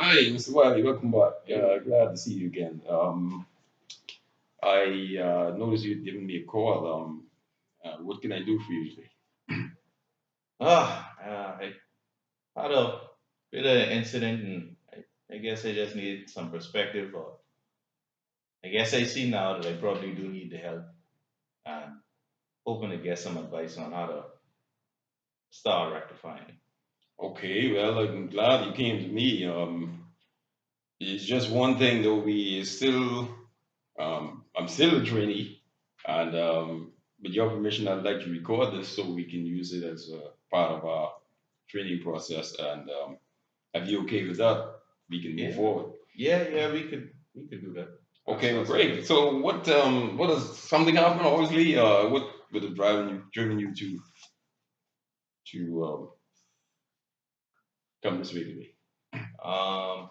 Hi, Mr. Wiley, welcome back. Glad to see you again. I noticed you'd given me a call. What can I do for you today? I had a bit of an incident, and I guess I just need some perspective. Or I guess I see now that I probably do need the help, and hoping to get some advice on how to start rectifying it. Okay, well, I'm glad you came to me. It's just one thing though. I'm still a trainee, and with your permission, I'd like to record this so we can use it as a part of our training process. And if you're okay with that, we can move Yeah, forward. yeah, we could do that. Okay, well, That's okay. great. So what does something happen? Obviously, what would have driven you to come this way to me? Um,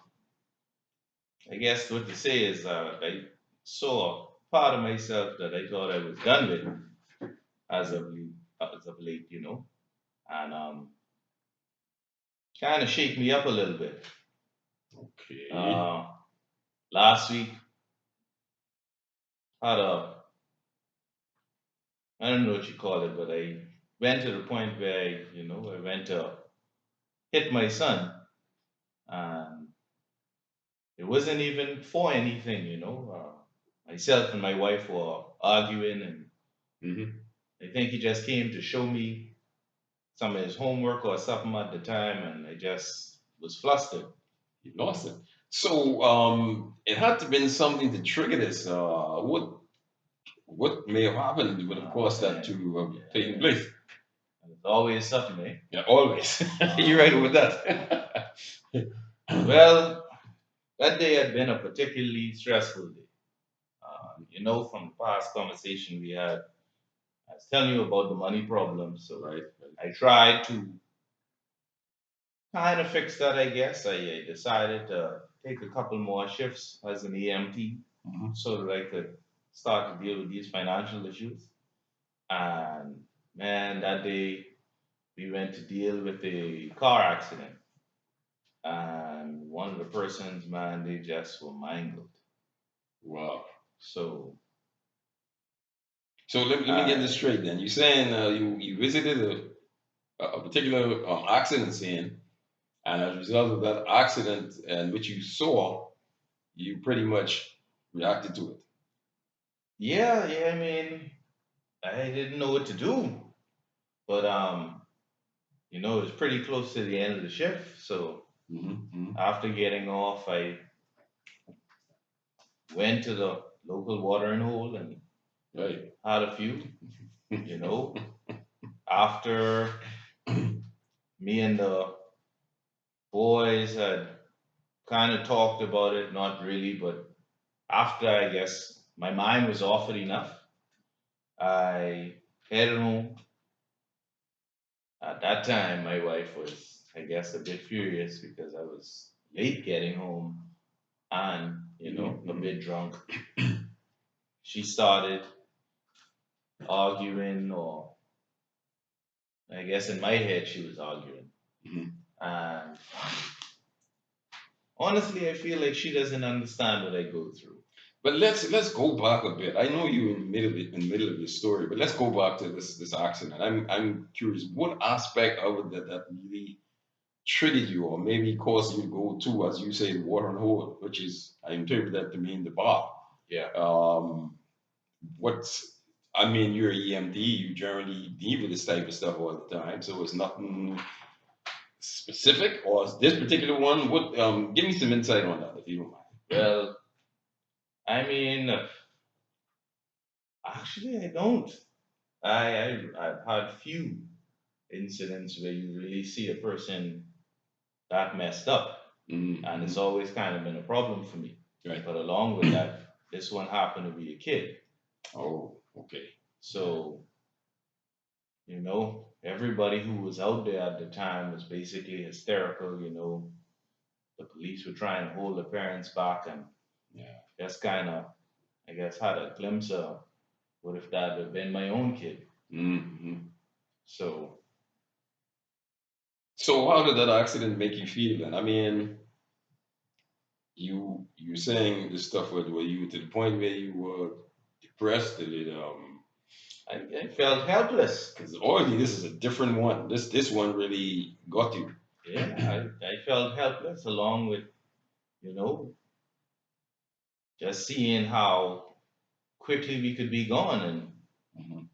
I guess what to say is I saw a part of myself that I thought I was done with as of late, and kind of shake me up a little bit. Okay. Uh, Last week had a I don't know what you call it, but I went to the point where I went to hit my son, and it wasn't even for anything. Myself and my wife were arguing, and Mm-hmm. I think he just came to show me some of his homework or something at the time, and I just was flustered. You lost it. So it had to have been something to trigger this. What may have happened would have Oh caused that man, to have taken yeah, place. it's always something, eh? Yeah, always. You're right with that. Well, that day had been a particularly stressful day. From the past conversation we had, I was telling you about the money problem. So Right. I tried to kind of fix that, I guess. I decided to take a couple more shifts as an EMT Mhm. so that I could start to deal with these financial issues. And man, that day we went to deal with a car accident. And one of the persons, man, they just were mangled. Wow. So So let me get this I, straight then. You're saying you visited a particular accident scene, and as a result of that accident and what you saw, you pretty much reacted to it. yeah, I mean, I didn't know what to do. But it was pretty close to the end of the shift. So Mm-hmm. after getting off, I went to the local watering hole and Right. had a few. You know, After me and the boys had kind of talked about it, not really, but after I guess my mind was off it enough, I headed home. At that time, my wife was, I guess, a bit furious because I was late getting home and, a Mm-hmm. bit drunk. She started arguing, or I guess in my head she was arguing. Mm-hmm. And honestly, I feel like she doesn't understand what I go through. But let's go back a bit. I know you in the middle of your story, but let's go back to this accident. I'm curious, what aspect of it that really triggered you, or maybe caused you to go to, as you say, the water and hole, which is I interpret that to mean the bar. Yeah. What's I mean, you're an EMD. You generally deal with this type of stuff all the time, so it's nothing specific. Or is this particular one? What? Give me some insight on that, if you don't mind. Well, I mean, actually, I don't. I've had few incidents where you really see a person that messed up, and it's Mm-hmm. always kind of been a problem for me. Right. But along with that, this one happened to be a kid. Oh, okay. Yeah. So, everybody who was out there at the time was basically hysterical. The police were trying to hold the parents back, and Yeah. just kind of, I guess, had a glimpse of what if that had been my own kid. Mm-hmm. So, So how did that accident make you feel then? I mean, you saying this stuff were you to the point where you were depressed? Did it I felt helpless. because already this is a different one. This one really got you. Yeah, I felt helpless along with, you know, just seeing how quickly we could be gone, and Mhm.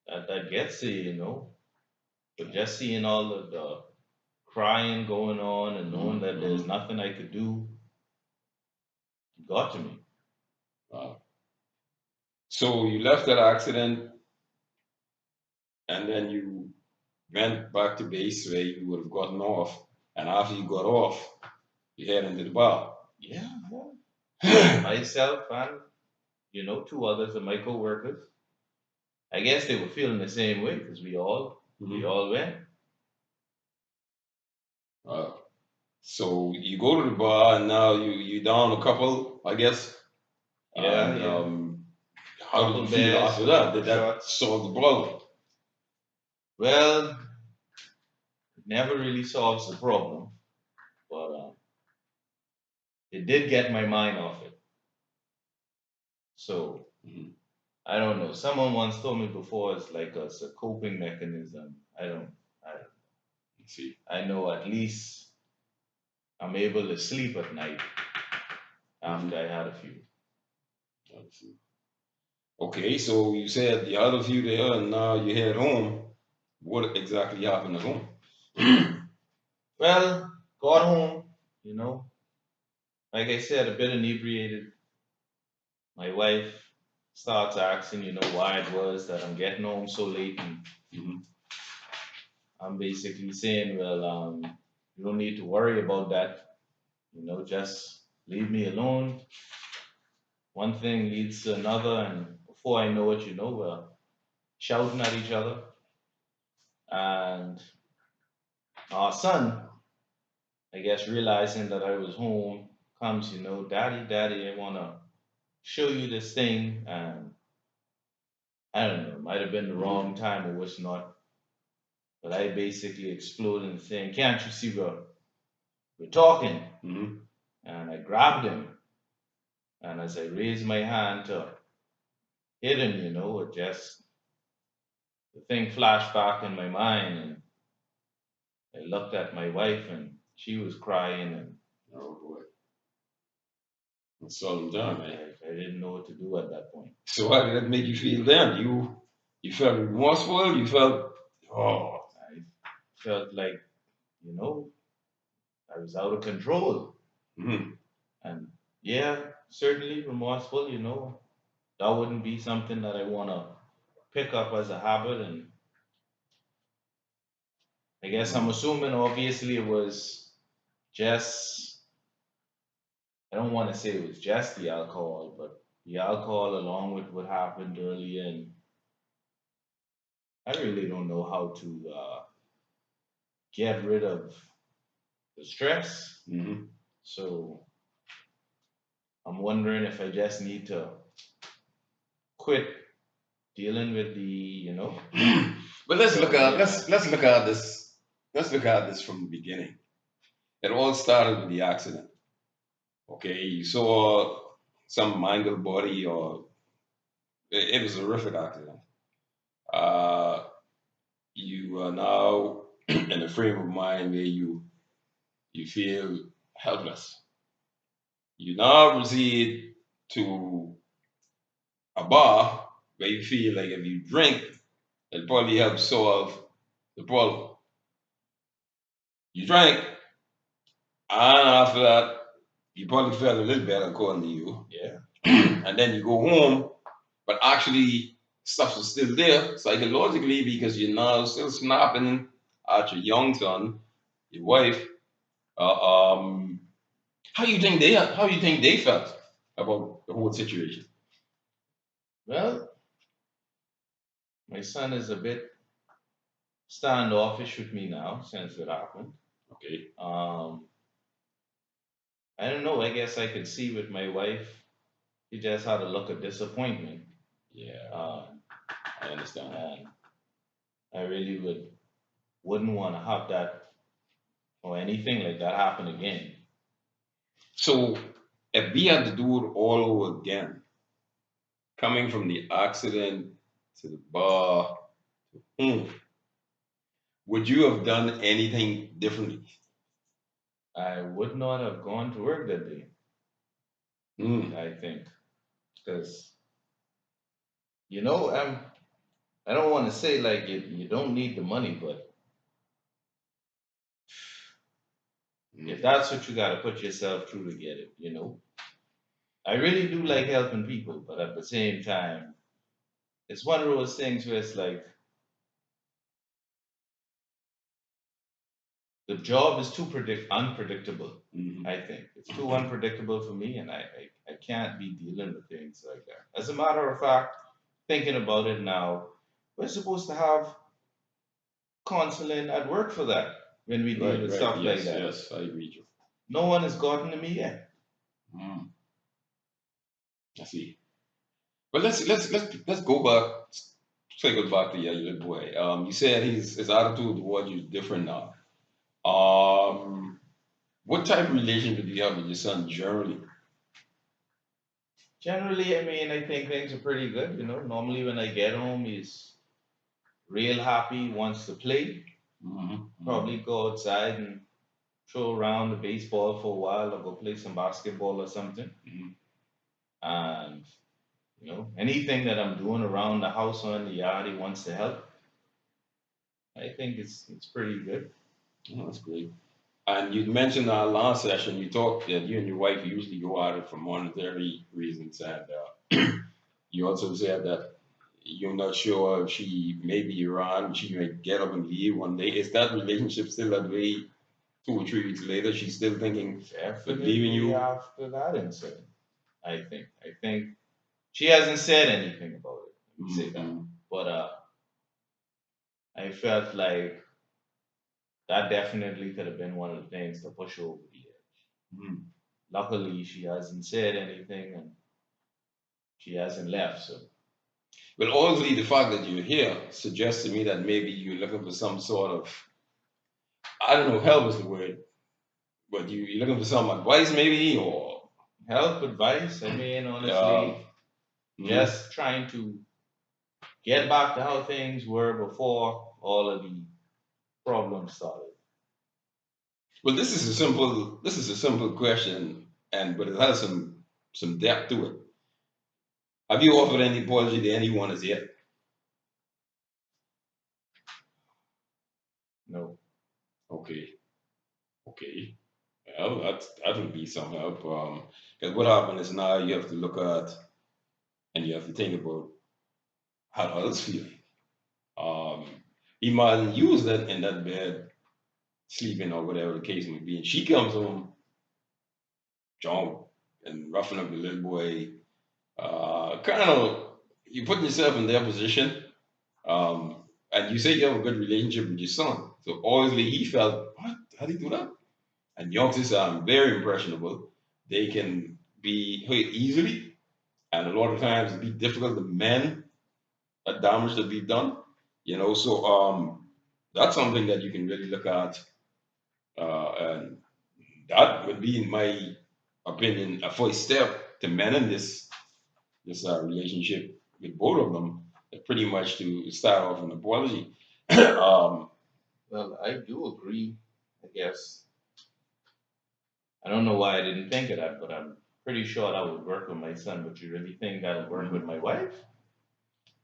that gets you, but just seeing all of the crying going on and knowing that there's Mhm. nothing I could do got to me. Wow. So you left that accident and then you went back to base where you would have gotten off. And after you got off, you head into the bar. Yeah, Mhm. myself and, two others of my co-workers. I guess they were feeling the same way because we all went. Uh, so you go to the bar and now you down a couple, I guess. Yeah, And yeah. how did Couple you feel beers, after a that? couple Did that shots. solve the problem? Well, it never really solves the problem, but it did get my mind off it. So Mhm. I don't know. Someone once told me before it's a coping mechanism. I Let's see. I know at least I'm able to sleep at night Mhm. after I had a few. Let's see. Okay, so you said the other few there, and now you head home. What exactly happened at home? Well, got home, like I said, a bit inebriated. My wife starts asking, why it was that I'm getting home so late, and Mhm. I'm basically saying, well, you don't need to worry about that. Just leave me alone. One thing leads to another, and before I know it, we're shouting at each other. And our son, I guess, realizing that I was home, comes, Daddy, Daddy, I want to show you this thing. And I don't know, it might have been the Mhm. wrong time or what's not. But I basically exploded and saying, can't you see we're talking? Mhm. And I grabbed him. And as I raised my hand to hit him, it just, the thing flashed back in my mind. And I looked at my wife and she was crying. And Oh boy, that's all done, man. I didn't know what to do at that point. So how did that make you feel then? You felt remorseful. You felt oh. I felt like, you know, I was out of control. Mhm. And yeah, certainly remorseful, that wouldn't be something that I want to pick up as a habit. And I guess I'm Mhm. assuming obviously it was just, I don't want to say it was just the alcohol, but the alcohol along with what happened earlier. And I really don't know how to get rid of the stress. Mhm. So I'm wondering if I just need to quit dealing with But let's look the at let's look at this. Let's look at this from the beginning. It all started with the accident. Okay, you saw some mangled body, or it was a horrific accident. Uh, you are now in a frame of mind where you feel helpless. You now proceed to a bar where you feel like if you drink, it'll probably help solve the problem. You drank, and after that, you probably felt a little better according to you. yeah. And then you go home, but actually stuff is still there psychologically because you're now still snapping at your young son, your wife. Uh, um, how you think they felt about the whole situation? Well, my son is a bit standoffish with me now since it happened. Okay, Um, I don't know. I guess I could see with my wife, she just had a look of disappointment. yeah, Um, I understand that. and I really wouldn't want to have that or anything like that happen again. So If we had to do it all over again, coming from the accident to the bar, hmm, would you have done anything differently? I would not have gone to work that day, Hmm. I think. Because, you know, I don't want to say like you don't need the money, but if Hmm. that's what you got to put yourself through to get it, I really do like helping people, but at the same time, it's one of those things where it's like the job is too unpredictable. Hmm. I think it's too unpredictable for me, and I can't be dealing with things like that. As a matter of fact, thinking about it now, we're supposed to have counseling at work for that when we deal Right, with right. stuff like Yes, that. yes. I agree with you. No one has gotten to me yet. Hmm. I see. But let's go back. Take back to your little boy. You said his attitude towards you is different now. What type of relationship do you have with your son generally? Generally, I mean, I think things are pretty good. Normally when I get home, he's real happy, wants to play. Hmm. Probably go outside and throw around the baseball for a while, or go play some basketball or something. Hmm. And anything that I'm doing around the house or in the yard, he wants to help. I think it's pretty good. Oh, that's great. And you mentioned our last session, you talked that you and your wife usually go at it for monetary reasons, and you also said that you're not sure if she may be around, she may get up and leave one day. Is that relationship still that way 2 or 3 weeks later? She's still thinking of leaving Definitely you? after that incident, I think. I think she hasn't said anything about it. Let me say that. Hmm. But I felt like that definitely could have been one of the things to push her over the edge. Hmm. Luckily, she hasn't said anything and she hasn't left. So Well, obviously, the fact that you're here suggests to me that maybe you're looking for some sort of, I don't know, help is the word, but you're looking for some advice maybe, or help, advice. I mean, uh, honestly, mhm. just trying to get back to how things were before all of the problems started. Well, this is a simple question, and but it has some depth to it. Have you offered any apology to anyone as yet? No, Okay, okay. Well, that would be some help. Because what happened is now you have to look at and you have to think about how others feel. Um, Imagine you was that in that bed sleeping or whatever the case may be, and she comes home drunk and roughing up the little boy. Kind of you put yourself in their position. And you say you have a good relationship with your son. So obviously he felt, what? How do you do that? And youngsters are very impressionable. They can be hurt easily, and a lot of times it be difficult to mend a damage that be done. So that's something that you can really look at, and that would be, in my opinion, a first step to mending this relationship with both of them. Pretty much to start off an apology. um, well, I do agree. I guess I don't know why I didn't think of that, but I'm pretty sure that would work with my son. But you really think that would work with my wife?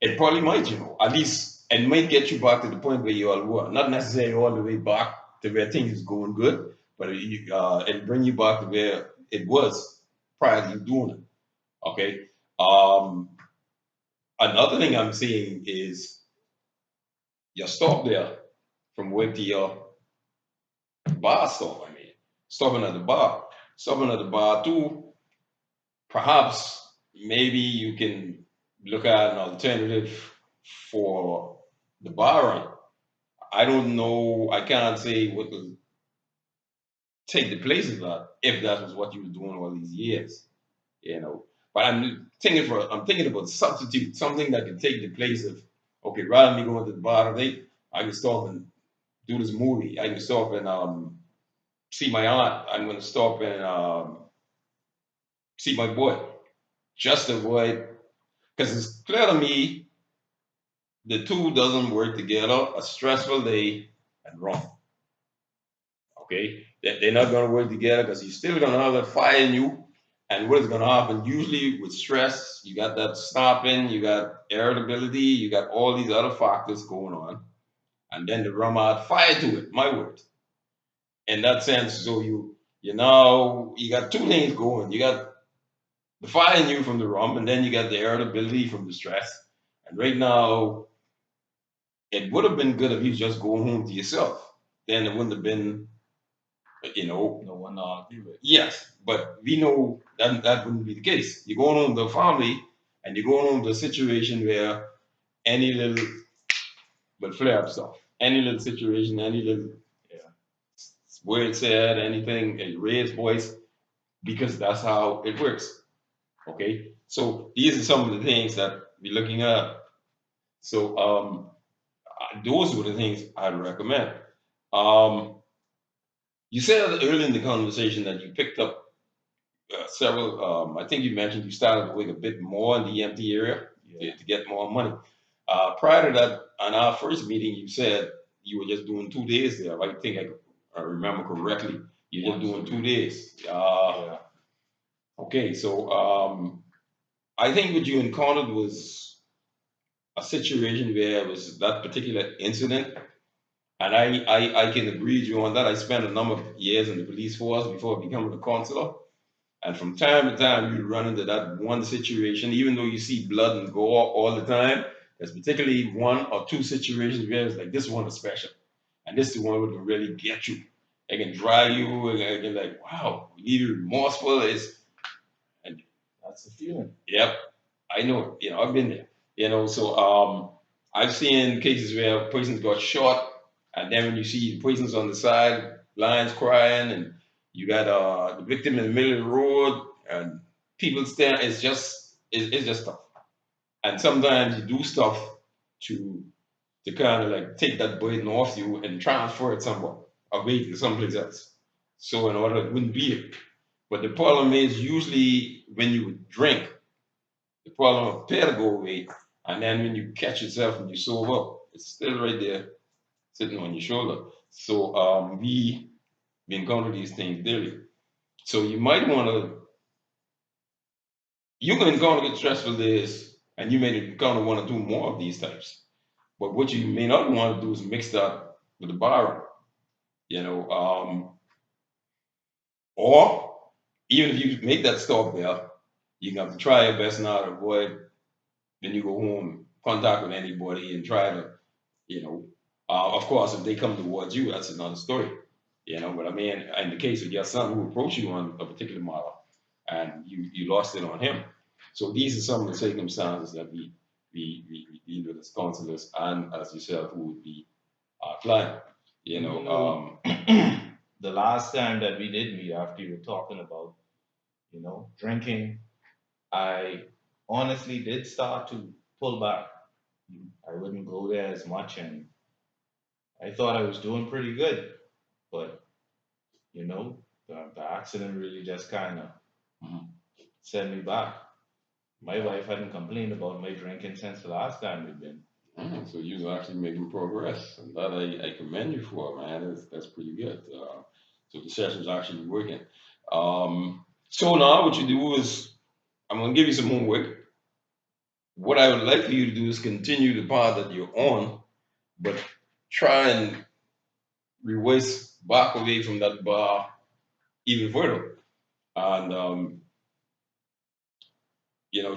It probably might, at least it might get you back to the point where you all were. Not necessarily all the way back to where things is going good, but it'll bring you back to where it was prior to you doing it. Okay. Um, Another thing I'm seeing is you stop there from work to your bar stop. I mean, stopping at the bar too. Perhaps maybe you can look at an alternative for the bar run. I don't know. I can't say what will take the place of that if that was what you were doing all these years, you know. But I'm thinking about substitute something that can take the place of, okay, rather than me going to the bar today, I can stop and do this movie. I can stop and see my aunt. I'm going to stop and See, my boy, just avoid, because it's clear to me the two doesn't work together. A stressful day and rum. Okay, they're not going to work together because you're still going to have that fire in you. And what is going to happen usually with stress, you got that stopping, you got irritability, you got all these other factors going on, and then the rum add fire to it. My word. In that sense, so you got two things going. You got the fire in you from the rum, and then you got the irritability from the stress. And right now, it would have been good if you just go home to yourself. Then it wouldn't have been, No one to argue with. yes. But we know that wouldn't be the case. You're going home to a family, and you're going home to a situation where any little, but flare up stuff, any little situation, any little Yeah. word said, anything, a raised voice, because that's how it works. Okay, so these are some of the things that we're looking at. So those were the things I'd recommend. Um, you said early in the conversation that you picked up several. I think you mentioned you started to work a bit more in the EMT area Yeah. to get more money. Prior to that, on our first meeting, you said you were just doing 2 days there. I think I remember correctly. You're just doing 2 days. Yeah. Okay, so I think what you encountered was a situation where it was that particular incident. And I can agree with you on that. I spent a number of years in the police force before becoming a counselor. And from time to time, you run into that one situation, even though you see blood and gore all the time, there's particularly one or two situations where it's like, this one is special. And this is the one that can really get you. It can drive you, and it can like, wow, leave you remorseful. And That's the feeling. yep, I know, I've been there. So I've seen cases where persons got shot, and then when you see the persons on the side, lines crying, and you got the victim in the middle of the road, and people staring, it's just tough. And sometimes you do stuff to kind of like take that burden off you and transfer it somewhere away to someplace else. So in order it wouldn't be here. But the problem is usually when you drink, the problem appear to go away, and then when you catch yourself and you sober, it's still right there sitting on your shoulder. So we encounter these things daily. So you might want to, you can encounter stressful days, and you may encounter one or two more of these types. But what you may not want to do is mix that with the bar, you know, or even if you make that stop there, you have to try your best now to avoid when you go home contact with anybody and try to you know. Of course, if they come towards you, that's another story. But I mean, in the case of your son who approached you on a particular model and you lost it on him. So these are some of the circumstances that we deal with as counselors and as yourself who would be our client. The last time that we did meet after you were talking about, drinking, I honestly did start to pull back. I wouldn't go there as much, and I thought I was doing pretty good. But, the accident really just kind of Mhm. set me back. My wife hadn't complained about my drinking since the last time we'd been. So you're actually making progress, and that I commend you for, man. That's pretty good. So the session's actually working. So now what you do is I'm gonna give you some homework. What I would like for you to do is continue the path that you're on, but try and reverse back away from that bar even further, and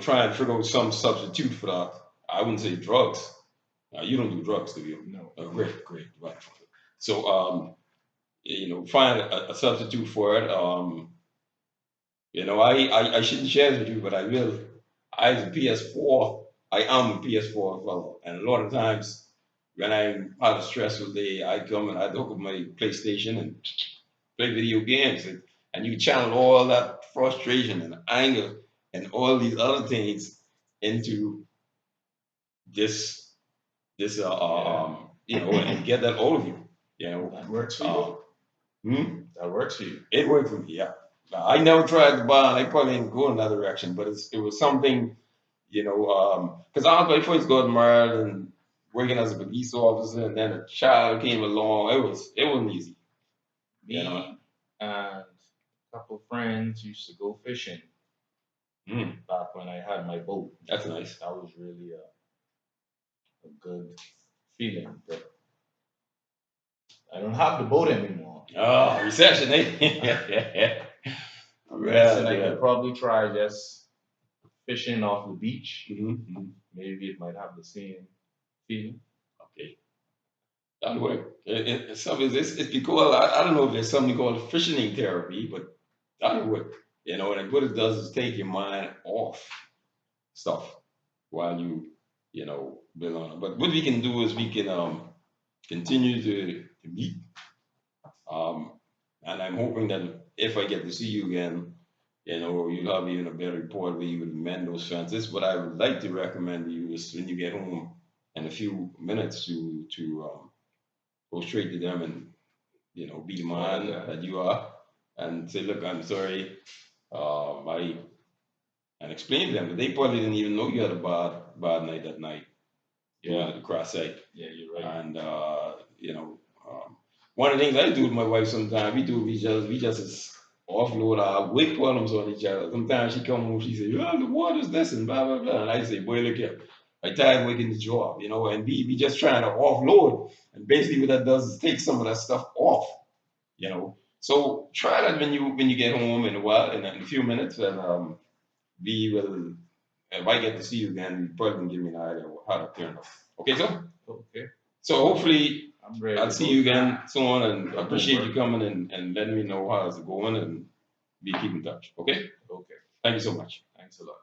try and figure out some substitute for that. I wouldn't say drugs. You don't do drugs, do you? No. Great, great, right. So find a substitute for it. I shouldn't share this with you, but I will. I as a PS4, I am a PS4 fellow, and a lot of times when I'm had a stressful day, I come and I hook up my PlayStation and play video games, and you channel all that frustration and anger and all these other things into this and get that all of you. That works for you. Uh, hmm? That works for you. It worked for me, yeah. I never tried the bond. I probably didn't go in that direction, but it was something, because I was my first got married and working as a police officer, and then a child came along. It wasn't easy, you know. Me and a couple friends used to go fishing back when I had my boat. That's nice. That was really a good feeling. But I don't have the boat anymore. Oh, recession, eh? Yes, and I Yeah. could probably try just fishing off the beach. Mm-hmm. Maybe it might have the same feeling. Okay, that'll work. It's because I don't know if there's something called fishing therapy, but that'll work. And what it does is take your mind off stuff while you build on it. But what we can do is we can continue to meet. Um, and I'm hoping that if I get to see you again, you'll have even a better report where you would mend those fences. What I would like to recommend to you is when you get home in a few minutes to go straight to them and be the man that you are and say, look, I'm sorry. I and explain to them that they probably didn't even know you had a bad night that night. Yeah. The cross site. Yeah, you're right. And one of the things I do with my wife sometimes we just is offload our weight problems on each other. Sometimes she come home, she say, "Oh, the water's this and blah blah blah," and I say, "Boy, look here, I tired working the job, and we just trying to offload, and basically what that does is take some of that stuff off, So try that when you get home in a while, in a few minutes, and we will. If I get to see you again, you probably can give me an idea of how to turn up. Okay, so? Okay. So hopefully I'm ready. I'll see you again soon, and Yeah, appreciate no you coming and letting me know how it's going, and we keep in touch. Okay? Okay. Thank you so much. Thanks a lot.